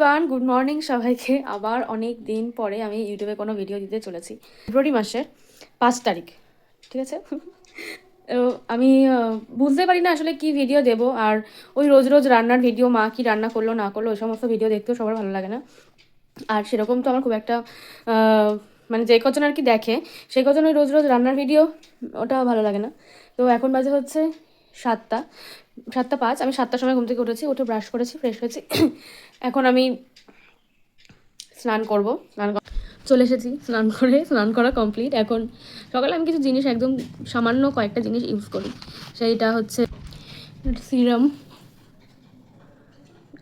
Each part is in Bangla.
এভরিওয়ান, গুড মর্নিং সবাইকে। আবার অনেক দিন পরে আমি ইউটিউবে কোনো ভিডিও দিতে চলেছি। ফেব্রুয়ারি মাসের 5 তারিখ, ঠিক আছে। তো আমি বুঝতে পারি না আসলে কি ভিডিও দেবো। আর ওই রোজ রোজ রান্নার ভিডিও, মা কি রান্না করলো না করলো ওই সমস্ত ভিডিও দেখতেও সবার ভালো লাগে না। আর সেরকম তো আমার খুব একটা মানে যে কজন আর কি দেখে সেই কজন ওই রোজ রোজ রান্নার ভিডিও, ওটাও ভালো লাগে না। তো এখন বাজে হচ্ছে 7টা 5। আমি 7টার সময় ঘুম থেকে উঠেছি, উঠে ব্রাশ করেছি, ফ্রেশ হয়েছি। এখন আমি চলে এসেছি স্নান করা কমপ্লিট। এখন সকালে আমি কিছু জিনিস একদম সামান্য কয়েকটা জিনিস ইউজ করি। সেইটা হচ্ছে সিরাম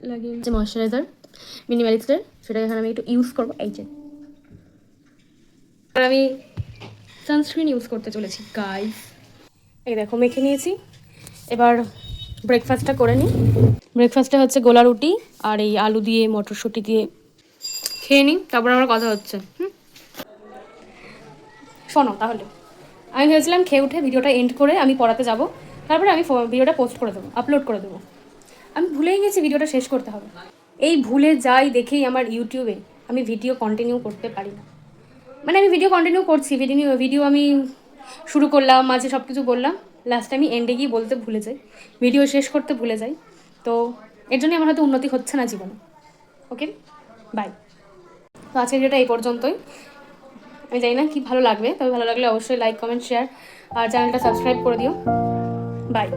লাগিয়ে, ময়শ্চারাইজার মিনিমালিস্টের, সেটা এখন আমি একটু ইউজ করবো। এই যে আর আমি সানস্ক্রিন ইউজ করতে চলেছি গাইস। এই দেখো মেখে নিয়েছি। এবার ব্রেকফাস্টটা করে নিই। ব্রেকফাস্টটা হচ্ছে গোলা রুটি আর এই আলু দিয়ে মটরশুঁটি দিয়ে খেয়ে নিই, তারপর আমার কথা হচ্ছে। শোনো তাহলে, আমি ভেবেছিলাম খেয়ে উঠে ভিডিওটা এন্ড করে আমি পড়াতে যাব, তারপরে আমি ভিডিওটা পোস্ট করে দেবো, আপলোড করে দেবো। আমি ভুলেই গেছি ভিডিওটা শেষ করতে হবে। এই ভুলে যাই দেখেই আমার ইউটিউবে আমি ভিডিও কন্টিনিউ করতে পারি না। মানে আমি ভিডিও কন্টিনিউ করছি, ভিডিও আমি শুরু করলাম, মাঝে সব কিছু বললাম, লাস্টে আমি এন্ডে গিয়ে বলতে ভুলে যাই, ভিডিও শেষ করতে ভুলে যাই। তো এর জন্য আমার হয়তো উন্নতি হচ্ছে না জীবনে। ওকে, বাই। তো আজকের ভিডিওটা এই পর্যন্তই। আমি জানি না কি ভালো লাগবে, তবে ভালো লাগলে অবশ্যই লাইক কমেন্ট শেয়ার আর চ্যানেলটা সাবস্ক্রাইব করে দিও। বাই।